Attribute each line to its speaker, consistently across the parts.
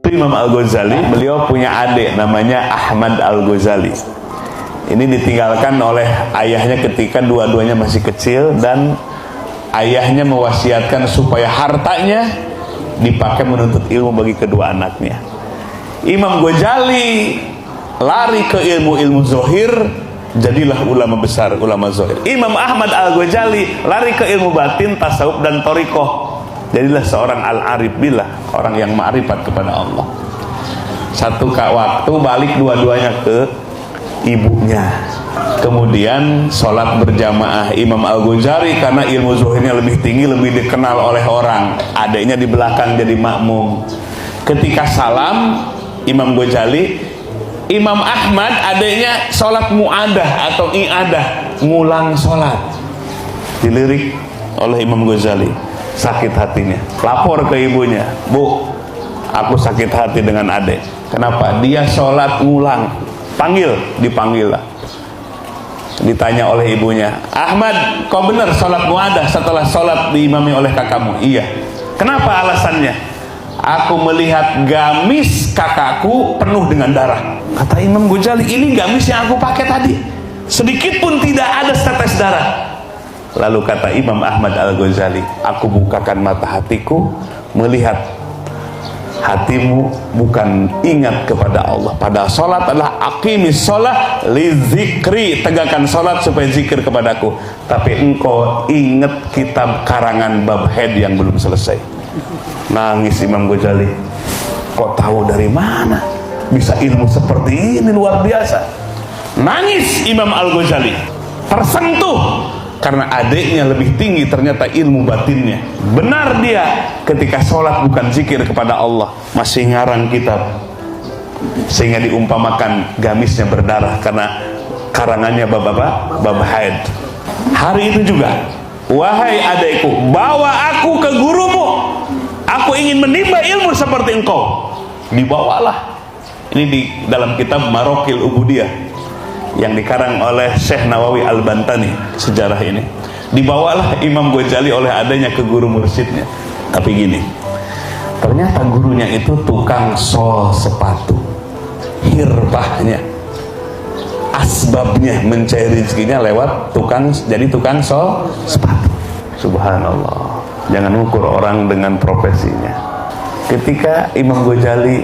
Speaker 1: Itu Imam Al-Ghazali, beliau punya adik namanya Ahmad Al-Ghazali. Ini ditinggalkan oleh ayahnya ketika dua-duanya masih kecil, dan ayahnya mewasiatkan supaya hartanya dipakai menuntut ilmu bagi kedua anaknya. Imam Ghazali lari ke ilmu zohir, jadilah ulama besar, ulama zohir. Imam Ahmad Al-Ghazali lari ke ilmu batin, tasawuf dan thariqah, jadilah seorang al-arif billah, orang yang ma'rifat kepada Allah. Satu waktu balik dua-duanya ke ibunya, kemudian sholat berjamaah. Imam Al-Ghazali karena ilmu zohirnya lebih tinggi, lebih dikenal oleh orang, adiknya di belakang jadi makmum. Ketika salam Imam Ghazali, Imam Ahmad adiknya sholat mu'adah atau i'adah, ngulang sholat. Dilirik oleh Imam Ghazali, sakit hatinya, lapor ke ibunya, "Bu, aku sakit hati dengan adik. Kenapa? Dia sholat ngulang." Dipanggil lah. Ditanya oleh ibunya, "Ahmad, kau benar sholat mu'adah setelah sholat diimami oleh kakakmu?" "Iya." "Kenapa alasannya?" "Aku melihat gamis kakakku penuh dengan darah." Kata Imam Ghazali, "Ini gamis yang aku pakai tadi, sedikit pun tidak ada setetes darah." Lalu kata Imam Ahmad Al-Ghazali, "Aku bukakan mata hatiku, melihat hatimu bukan ingat kepada Allah. Pada sholat adalah aqimis sholat li zikri, tegakkan sholat supaya zikir kepadaku. Tapi engkau ingat kitab karangan bab haid yang belum selesai." Nangis Imam Ghazali. Kok tahu dari mana bisa ilmu seperti ini, luar biasa. Nangis Imam Al-Ghazali, tersentuh karena adiknya lebih tinggi ternyata ilmu batinnya. Benar dia ketika sholat bukan zikir kepada Allah, masih ngarang kitab, sehingga diumpamakan gamisnya berdarah karena karangannya bab haid. Hari itu juga, "Wahai adikku, bawa aku ke gurumu, aku ingin menimba ilmu seperti engkau." Dibawalah. Ini di dalam kitab Marokil Ubudiyah yang dikarang oleh Syekh Nawawi Al-Bantani, sejarah ini. Dibawalah Imam Ghazali oleh adanya ke guru mursyidnya. Tapi gini, ternyata gurunya itu tukang sol sepatu. Hirbahnya, asbabnya mencari rezekinya lewat jadi tukang sol sepatu. Subhanallah. Jangan ukur orang dengan profesinya. Ketika Imam Ghazali,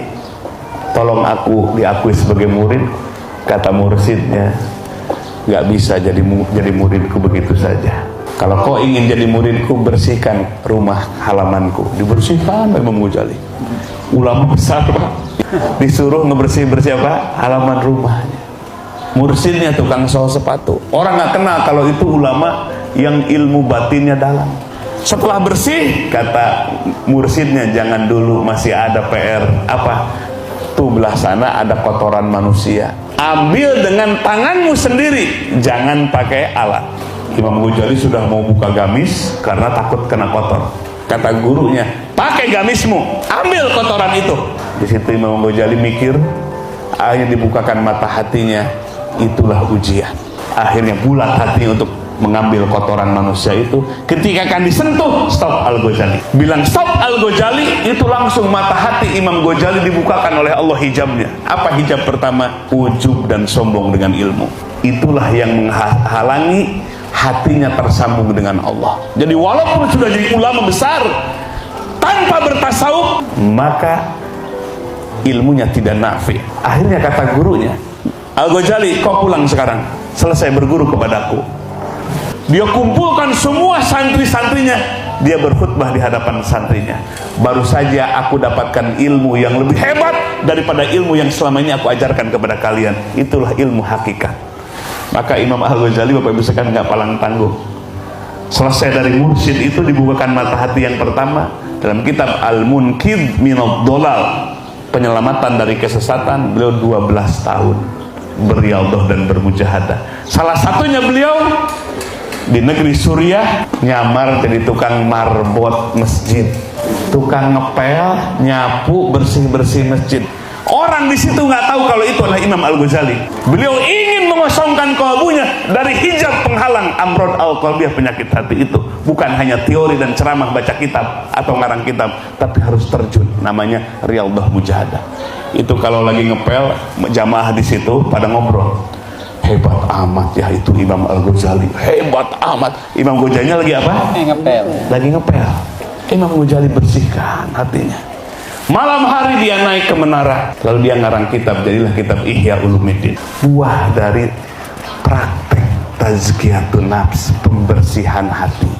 Speaker 1: "Tolong aku diakui sebagai murid," kata mursyidnya, "Gak bisa jadi muridku begitu saja. Kalau kau ingin jadi muridku, bersihkan rumah halamanku." Dibersihkan Imam Ghazali. Ulama besar Pak, disuruh ngebersih-bersih apa? Halaman rumahnya. Mursyidnya tukang sol sepatu. Orang gak kenal kalau itu ulama yang ilmu batinnya dalam. Setelah bersih, kata mursyidnya, "Jangan dulu, masih ada PR." "Apa?" "Tuh belah sana ada kotoran manusia. Ambil dengan tanganmu sendiri, jangan pakai alat." Imam Ghazali sudah mau buka gamis karena takut kena kotor. Kata gurunya, "Pakai gamismu, ambil kotoran itu." Di situ Imam Ghazali mikir, akhirnya dibukakan mata hatinya. Itulah ujian. Akhirnya bulat hati untuk mengambil kotoran manusia itu. Ketika akan disentuh, stop Al-Ghazali. Bilang stop Al-Ghazali, itu langsung mata hati Imam Ghazali dibukakan oleh Allah hijabnya. Apa hijab pertama? Ujub dan sombong dengan ilmu. Itulah yang menghalangi hatinya tersambung dengan Allah. Jadi walaupun sudah jadi ulama besar, tanpa bertasawuf, maka ilmunya tidak nafi. Akhirnya kata gurunya, "Al-Ghazali, kau pulang sekarang, selesai berguru kepadaku." Dia kumpulkan semua santri-santrinya, dia berkhutbah di hadapan santrinya. "Baru saja aku dapatkan ilmu yang lebih hebat daripada ilmu yang selama ini aku ajarkan kepada kalian. Itulah ilmu hakikat." Maka Imam Al-Ghazali, Bapak Ibu sekalian, nggak palang tanggung. Selesai dari mursyid itu, dibukakan mata hati yang pertama dalam kitab Al-Munqidh Minadh Dhalal, penyelamatan dari kesesatan. Beliau 12 tahun beriadah dan bermujahadah. Salah satunya beliau di negeri Suriah nyamar jadi tukang marbot masjid, tukang ngepel, nyapu, bersih-bersih masjid. Orang orang di situ nggak tahu kalau itu adalah Imam Al-Ghazali. Beliau ingin mengosongkan kalbunya dari hijab penghalang amrod al-qalbiyah, penyakit hati itu. Bukan hanya teori dan ceramah baca kitab atau ngarang kitab, tapi harus terjun, namanya Riyadhah Mujahadah. Itu kalau lagi ngepel, jamaah di situ pada ngobrol, hebat amat ya itu Imam Al-Ghazali, hebat amat. Imam Ghazalinya lagi apa? Lagi ngepel. Imam Ghazali bersihkan hatinya. Malam hari dia naik ke menara, lalu dia ngarang kitab, jadilah kitab Ihya Ulumuddin. Buah dari praktek tazkiyatun nafs, pembersihan hati,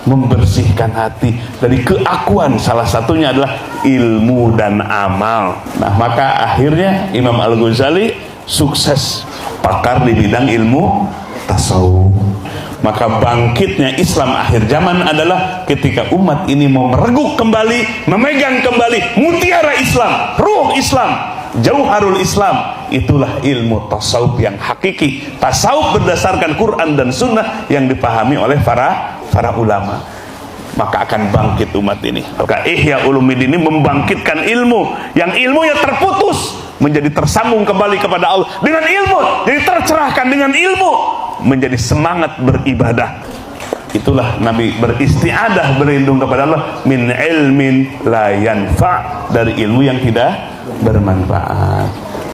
Speaker 1: membersihkan hati dari keakuan. Salah satunya adalah ilmu dan amal. Nah, maka akhirnya Imam Al-Ghazali sukses, pakar di bidang ilmu tasawuf. Maka bangkitnya Islam akhir zaman adalah ketika umat ini mau mereguk kembali, memegang kembali mutiara Islam, ruh Islam, jauharul Islam. Itulah ilmu tasawuf yang hakiki, tasawuf berdasarkan Quran dan Sunnah yang dipahami oleh para ulama. Maka akan bangkit umat ini. Maka Ihya Ulumuddin ini membangkitkan ilmu yang ilmunya terputus menjadi tersambung kembali kepada Allah dengan ilmu, jadi tercerahkan dengan ilmu, menjadi semangat beribadah. Itulah Nabi beristiadah, berlindung kepada Allah min ilmin la yanfa, dari ilmu yang tidak bermanfaat.